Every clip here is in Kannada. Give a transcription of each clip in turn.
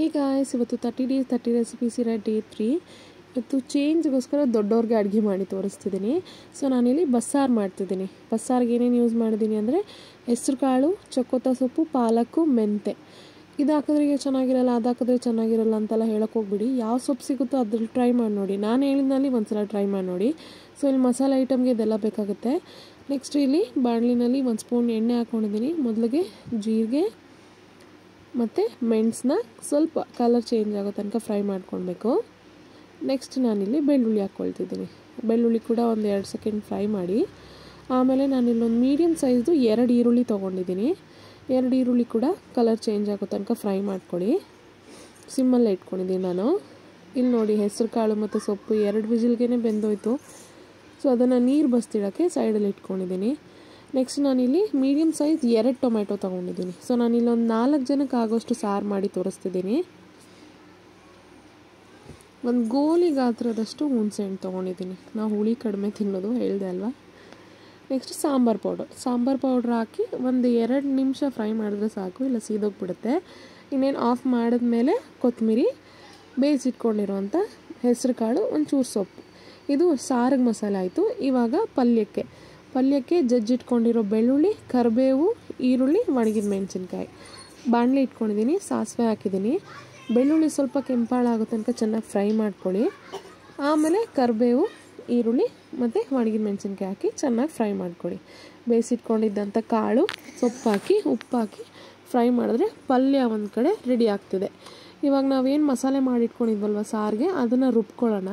ಹೇ ಗಾಯ್ಸ್, ಇವತ್ತು 30 days 30 ರೆಸಿಪೀಸ್ ಇರೋ ಡೇ 3. ಇವತ್ತು ಚೇಂಜ್ಗೋಸ್ಕರ ದೊಡ್ಡವ್ರಿಗೆ ಅಡುಗೆ ಮಾಡಿ ತೋರಿಸ್ತಿದ್ದೀನಿ. ಸೊ ನಾನಿಲ್ಲಿ ಬಸ್ಸಾರು ಮಾಡ್ತಿದ್ದೀನಿ. ಬಸ್ಸಾರಿಗೆ ಏನೇನು ಯೂಸ್ ಮಾಡಿದ್ದೀನಿ ಅಂದರೆ ಹೆಸರು ಕಾಳು, ಚಕ್ಕೋತ ಸೊಪ್ಪು, ಪಾಲಕ್ಕು, ಮೆಂತೆ. ಇದು ಹಾಕಿದ್ರೆ ಚೆನ್ನಾಗಿರಲ್ಲ, ಅದು ಹಾಕಿದ್ರೆ ಚೆನ್ನಾಗಿರಲ್ಲ ಅಂತೆಲ್ಲ ಹೇಳಕ್ಕೆ ಹೋಗ್ಬಿಡಿ. ಯಾವ ಸೊಪ್ಪು ಸಿಗುತ್ತೋ ಅದ್ರಲ್ಲಿ ಟ್ರೈ ಮಾಡಿ ನೋಡಿ. ನಾನು ಹೇಳಿದ್ನಲ್ಲಿ ಒಂದ್ಸಲ ಟ್ರೈ ಮಾಡಿ ನೋಡಿ. ಸೊ ಇಲ್ಲಿ ಮಸಾಲೆ ಐಟಮ್ಗೆ ಇದೆಲ್ಲ ಬೇಕಾಗುತ್ತೆ. ನೆಕ್ಸ್ಟ್ ಇಲ್ಲಿ ಬಾಣಲಿನಲ್ಲಿ 1 ಸ್ಪೂನ್ ಎಣ್ಣೆ ಹಾಕ್ಕೊಂಡಿದ್ದೀನಿ. ಮೊದಲಿಗೆ ಜೀರಿಗೆ ಮತ್ತು ಮೆಣಸನ್ನ ಸ್ವಲ್ಪ ಕಲರ್ ಚೇಂಜ್ ಆಗೋ ತನಕ ಫ್ರೈ ಮಾಡ್ಕೊಳ್ಬೇಕು. ನೆಕ್ಸ್ಟ್ ನಾನಿಲ್ಲಿ ಬೆಳ್ಳುಳ್ಳಿ ಹಾಕ್ಕೊಳ್ತಿದ್ದೀನಿ. ಬೆಳ್ಳುಳ್ಳಿ ಕೂಡ ಒಂದು 2 ಸೆಕೆಂಡ್ ಫ್ರೈ ಮಾಡಿ. ಆಮೇಲೆ ನಾನಿಲ್ಲೊಂದು ಮೀಡಿಯಮ್ ಸೈಜ್ದು 2 ಈರುಳ್ಳಿ ತೊಗೊಂಡಿದ್ದೀನಿ. 2 ಈರುಳ್ಳಿ ಕೂಡ ಕಲರ್ ಚೇಂಜ್ ಆಗೋ ತನಕ ಫ್ರೈ ಮಾಡ್ಕೊಳ್ಳಿ. ಸಿಮ್ಮಲ್ಲೇ ಇಟ್ಕೊಂಡಿದ್ದೀನಿ ನಾನು. ಇಲ್ಲಿ ನೋಡಿ, ಹೆಸರು ಕಾಳು ಮತ್ತು ಸೊಪ್ಪು 2 ವಿಜಿಲ್ಗೆ ಬೆಂದೋಯ್ತು. ಸೊ ಅದನ್ನು ನೀರು ಬಸ್ತಿಡೋಕ್ಕೆ ಸೈಡಲ್ಲಿ ಇಟ್ಕೊಂಡಿದ್ದೀನಿ. ನೆಕ್ಸ್ಟ್ ನಾನಿಲ್ಲಿ ಮೀಡಿಯಮ್ ಸೈಜ್ 2 ಟೊಮೆಟೊ ತೊಗೊಂಡಿದ್ದೀನಿ. ಸೊ ನಾನಿಲ್ಲಿ ಒಂದು 4 ಜನಕ್ಕೆ ಆಗೋಷ್ಟು ಸಾರು ಮಾಡಿ ತೋರಿಸ್ತಿದ್ದೀನಿ. ಒಂದು ಗೋಲಿ ಗಾತ್ರದಷ್ಟು ಹುಣಸೆಹಣ್ಣು ತೊಗೊಂಡಿದ್ದೀನಿ. ನಾವು ಹುಳಿ ಕಡಿಮೆ ತಿನ್ನೋದು, ಹೇಳಿದೆ ಅಲ್ವಾ. ನೆಕ್ಸ್ಟ್ ಸಾಂಬಾರ್ ಪೌಡ್ರ್ ಹಾಕಿ ಒಂದು 2 ನಿಮಿಷ ಫ್ರೈ ಮಾಡಿದ್ರೆ ಸಾಕು, ಇಲ್ಲ ಸೀದೋಗ್ಬಿಡುತ್ತೆ. ಇನ್ನೇನು ಆಫ್ ಮಾಡಿದ್ಮೇಲೆ ಕೊತ್ತಂಬರಿ, ಬೇಯಿಸಿಟ್ಕೊಂಡಿರೋವಂಥ ಹೆಸರು ಕಾಳು, ಒಂಚೂರು ಸೊಪ್ಪು. ಇದು ಸಾರಿಗೆ ಮಸಾಲೆ ಆಯಿತು. ಇವಾಗ ಪಲ್ಯಕ್ಕೆ ಜಜ್ಜಿಟ್ಕೊಂಡಿರೋ ಬೆಳ್ಳುಳ್ಳಿ, ಕರಿಬೇವು, ಈರುಳ್ಳಿ, ಒಣಗಿದ ಮೆಣಸಿನ್ಕಾಯಿ. ಬಾಣಲೆ ಇಟ್ಕೊಂಡಿದ್ದೀನಿ, ಸಾಸಿವೆ ಹಾಕಿದ್ದೀನಿ. ಬೆಳ್ಳುಳ್ಳಿ ಸ್ವಲ್ಪ ಕೆಂಪಾಳಾಗೋ ತನಕ ಚೆನ್ನಾಗಿ ಫ್ರೈ ಮಾಡ್ಕೊಳ್ಳಿ. ಆಮೇಲೆ ಕರಿಬೇವು, ಈರುಳ್ಳಿ ಮತ್ತು ಒಣಗಿದ ಮೆಣಸಿನ್ಕಾಯಿ ಹಾಕಿ ಚೆನ್ನಾಗಿ ಫ್ರೈ ಮಾಡ್ಕೊಳ್ಳಿ. ಬೇಯಿಸಿಟ್ಕೊಂಡಿದ್ದಂಥ ಕಾಳು, ಸೊಪ್ಪು ಹಾಕಿ, ಉಪ್ಪು ಹಾಕಿ ಫ್ರೈ ಮಾಡಿದ್ರೆ ಪಲ್ಯ ಒಂದು ಕಡೆ ರೆಡಿ ಆಗ್ತಿದೆ. ಇವಾಗ ನಾವೇನು ಮಸಾಲೆ ಮಾಡಿಟ್ಕೊಂಡಿದ್ವಲ್ವ ಸಾರಿಗೆ, ಅದನ್ನು ರುಬ್ಕೊಳ್ಳೋಣ.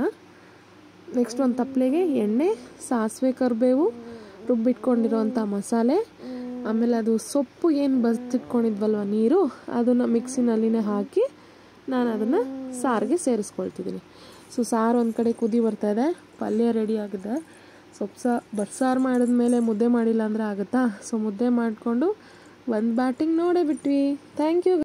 ನೆಕ್ಸ್ಟ್ ಒಂದು ತಪ್ಪಲೆಗೆ ಎಣ್ಣೆ, ಸಾಸಿವೆ, ಕರಿಬೇವು, ರುಬ್ಬಿಟ್ಕೊಂಡಿರೋವಂಥ ಮಸಾಲೆ, ಆಮೇಲೆ ಅದು ಸೊಪ್ಪು ಏನು ಬಸ್ತಿಟ್ಕೊಂಡಿದ್ವಲ್ವ ನೀರು, ಅದನ್ನು ಮಿಕ್ಸಿನಲ್ಲಿನೇ ಹಾಕಿ ನಾನು ಅದನ್ನು ಸಾರಿಗೆ ಸೇರಿಸ್ಕೊಳ್ತಿದ್ದೀನಿ. ಸೊ ಸಾರು ಒಂದು ಕಡೆ ಕುದಿ ಬರ್ತಾಯಿದೆ, ಪಲ್ಯ ರೆಡಿ ಆಗಿದೆ. ಬಸ್ಸಾರು ಮಾಡಿದ್ಮೇಲೆ ಮುದ್ದೆ ಮಾಡಿಲ್ಲ ಅಂದರೆ ಆಗುತ್ತಾ? ಸೊ ಮುದ್ದೆ ಮಾಡಿಕೊಂಡು ಒಂದು ಬ್ಯಾಟಿಂಗ್ ನೋಡೇ ಬಿಟ್ವಿ. Thank you.